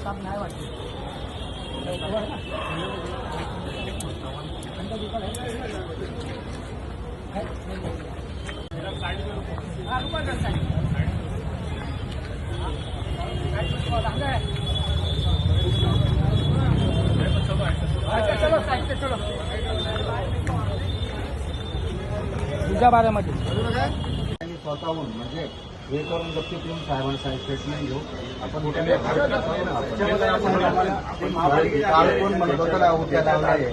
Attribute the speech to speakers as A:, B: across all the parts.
A: काम नाही वाटते. तुझ्या बाऱ्यामध्ये
B: स्वतःहून म्हणजे हे करून गप्पी करून साहेबांचा स्टेटमेंट घेऊ आपण कोण म्हणत होतं उद्या लावला आहे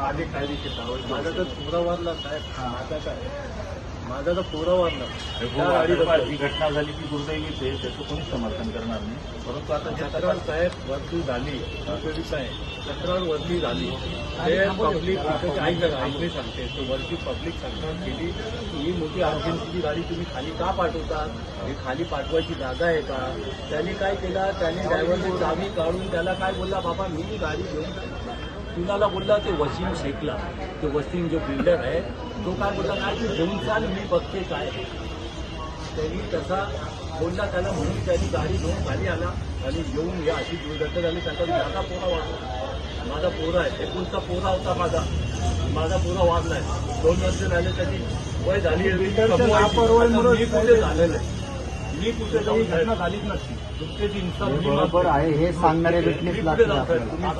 C: आधी कायदेशीर माझा तर पुरावारला साहेब माझा तर पुरावारला ही घटना झाली ती दुर्दैवीच आहे, त्याचं कोणीच समर्थन करणार नाही. परंतु आता तक्रार साहेब वरती झाली पीडित आहे, तक्रार वरती झाली ते पब्लिक ऐकले सांगते तो वरती पब्लिक तक्रार केली की ही मोठी अर्जन्सीची गाडी तुम्ही खाली का पाठवतात, ही खाली पाठवायची जागा आहे का. त्यांनी काय केला, त्यांनी ड्रायव्हरची चावी काढून त्याला काय बोलला, बाबा मी गाडी घेऊन कुणाला बोलला, ते वसीम शेखला, तो वसीम जो बिल्डर आहे तो काय बोलला, काय तू घेऊन चाल मी बघते काय. त्यांनी तसा बोलला त्याला, म्हणून त्यांनी गाडी घेऊन खाली आला आणि येऊन या अशी दुर्घटना झाली. त्यांचा माझा पोरा वाढला, माझा पोरा आहे 19चा पोरा होता माझा पोरा वाढलाय. 2 वर्ष झाले त्याची वय झाली, मी कुठे झालेलं आहे, मी कुठे जाऊन घटना झालीच नसती.
B: बरोबर आहे हे सांगणारे विटनेस लागतात.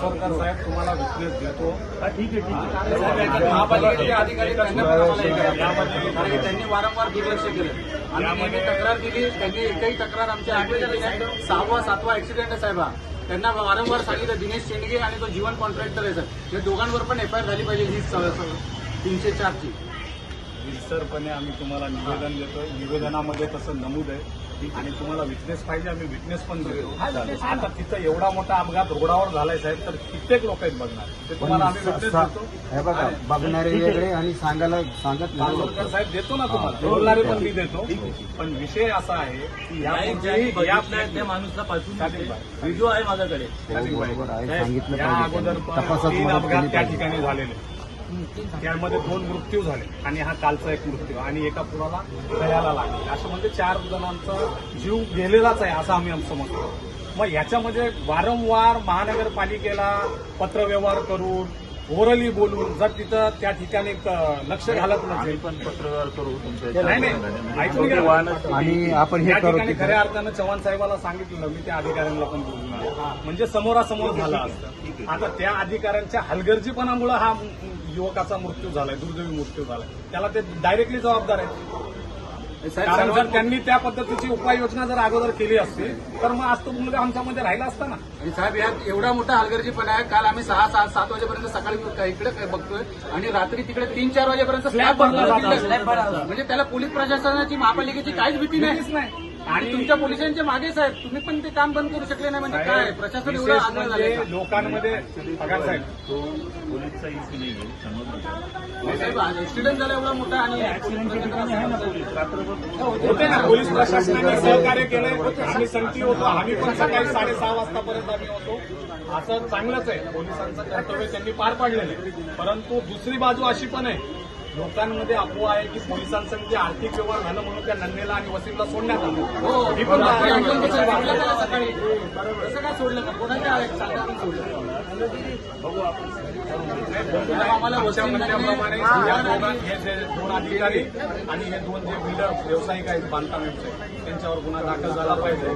C: सरकार साहेब तुम्हाला विटनेस देतो. ठीक आहे
A: महापालिकेचे अधिकारी त्यांनी वारंवार दुर्लक्ष केलं. आम्ही तक्रार दिली, त्यांनी एकही तक्रार आमच्या ऐकली नाही. 6वा-7वा ऍक्सिडेंट आहे साहेब. त्यांना वारंवार सांगितलं, दिनेश शेंडगे आणि तो जीवन कॉन्ट्रॅक्टर आहे सर, या दोघांवर पण एफआयआर झाली पाहिजे ही 304ची.
C: विस्तरपणे आम्ही तुम्हाला निवेदन देतोय. निवेदनामध्ये तसं नमूद आहे आणि तुम्हाला विटनेस पाहिजे, आम्ही विटनेस पण देतो. आता तिथं एवढा मोठा अपघात रोडावर झालाय साहेब, तर कित्येक लोक आहेत बघणार, ते तुम्हाला आम्ही विटनेस देतो.
B: हे बघा बघणारे वेगळे आणि सांगत
C: मालवणकर साहेब देतो ना तुम्हाला, बोलणारे पण मी देतो. पण विषय असा आहे की या माणूसला पासून व्हिडिओ आहे माझ्याकडे.
B: सांगितलं
C: या अगोदर 3 अपघात त्या ठिकाणी झालेले, त्यामध्ये 2 मृत्यू झाले आणि हा कालचा एक मृत्यू आणि एका पुराला गळ्याला लागले. असं म्हणजे 4 जणांचा जीव गेलेलाच आहे असं आम्ही समजतो. मग याच्यामध्ये वारंवार महानगरपालिकेला पत्रव्यवहार करून ओरली बोलून जर तिथं त्या ठिकाणी लक्ष घालत नसेल,
D: पण पत्रव्यवहार करू
C: नाही ऐकून घ्या.
B: आणि आपण हे
C: त्या
B: करू
C: ठिकाणी खऱ्या अर्थानं चव्हाण साहेबाला सांगितलं, मी त्या अधिकाऱ्यांना पण बोलून म्हणजे समोरासमोर झाला असतं. आता त्या अधिकाऱ्यांच्या हलगर्जीपणामुळे हा युवकाचा मृत्यू झालाय, दुर्दैवी मृत्यू झालाय, त्याला ते डायरेक्टली जबाबदार आहे. कारण जर त्यांनी त्या पद्धतीची उपाययोजना जर अगोदर केली असती तर मग आज तो मुलगा आमच्यामध्ये राहिला असता ना.
A: आणि साहेब यात एवढा मोठा हलगर्जीपणा आहे. काल आम्ही 6-7 वाजेपर्यंत सकाळी इकडे बघतोय आणि रात्री तिकडे 3-4 वाजेपर्यंत स्लॅब भरला. म्हणजे त्याला पोलीस प्रशासनाची महापालिकेची काहीच भीती नाही. आणि तुमच्या पोलिसांच्या मागे साहेब तुम्ही पण ते काम बंद करू शकले नाही म्हणजे काय प्रशासन एवढं आग्रह झालं
C: लोकांमध्ये पगार साहेब
D: पोलीसचा इश्यू नाही
A: साहेब ऍक्सिडेंट झाला एवढा मोठा आणि
C: होते ना. पोलीस प्रशासनाने सहकार्य केलंय, आम्ही संगती होतो, आम्ही पण सकाळी 6:30 वाजतापर्यंत आम्ही होतो. असं चांगलंच आहे, पोलिसांचं कर्तव्य त्यांनी पार पाडलेलं आहे. परंतु दुसरी बाजू अशी पण आहे, लोकांमध्ये अफवा आहे की पोलिसांचं आर्थिक व्यवहार झालं म्हणून त्या नन्नेला आणि वसीमला सोडण्यात आलं. ही पण
A: सकाळी कसं काय सोडलं का, कोणाच्या सोडलं
C: बघू आपण. आम्हाला म्हणण्याप्रमाणे या हे जे 2 अधिकारी आणि हे 2 जे बिल्डर व्यावसायिक आहेत, बांधकाम व्यवसायिक, त्यांच्यावर गुन्हा दाखल झाला पाहिजे.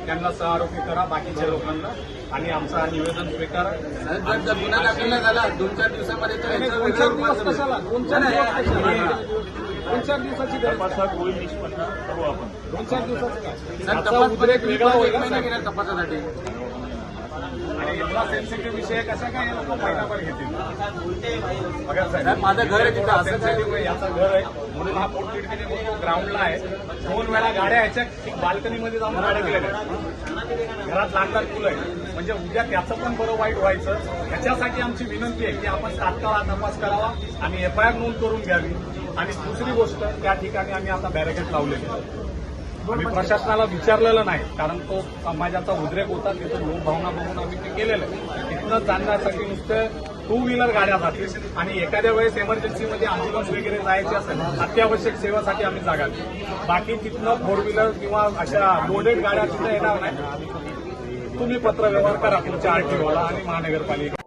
C: त्यांना सहआरोपी करा बाकीच्या लोकांना आणि आमचा निवेदन स्वीकार.
A: जर गुन्हा दाखल नाही झाला 2-4 दिवसामध्ये तर
C: 2-4 दिवस कशाला, 2-4 दिवसाची गरज
D: होईल निष्पन्न करू आपण.
C: 2-4 दिवसाचं काय
A: तपास
C: उद्रेक वेगळा होईल ना.
A: घेणार तपासासाठी.
C: आणि एवढा सेन्सिटिव्ह विषय कसा काय लोक महिनाभर घेतील.
A: माझं घर आहे तिथं, असं
C: सेन्सिटिव्ह याचं घर आहे म्हणून हा पोटतिडकीने ग्राउंडला आहे. 2 वेळा गाड्या ह्याच्या बाल्कनीमध्ये जाऊन गाड्या गेल्या, घरात लहान फुलं आहे. म्हणजे उद्या त्याचं पण बरं वाईट व्हायचं. ह्याच्यासाठी आमची विनंती आहे की आपण तात्काळ तपास करावा आणि एफआयआर नोंद करून घ्यावी. आणि दुसरी गोष्ट, त्या ठिकाणी आम्ही आता बॅरिकेड लावलेले. आम्ही प्रशासनाला विचारलेलं नाही, कारण तो समाजाचा उद्रेक होता, तिथं लोकभावना बघून आम्ही ते केलेलं आहे. तिथनं जाण्यासाठी नुसतं
E: टू व्हीलर गाड्या जातील आणि एखाद्या वेळेस इमर्जन्सीमध्ये अँब्युलन्स वगैरे जायचे असेल अत्यावश्यक सेवेसाठी आम्ही जागा देऊ. बाकी तिथनं फोर व्हीलर किंवा अशा लोडेड गाड्या तिथं येणार नाही. तुम्ही पत्रव्यवहार करा तुमच्या आरटीओला आणि महानगरपालिका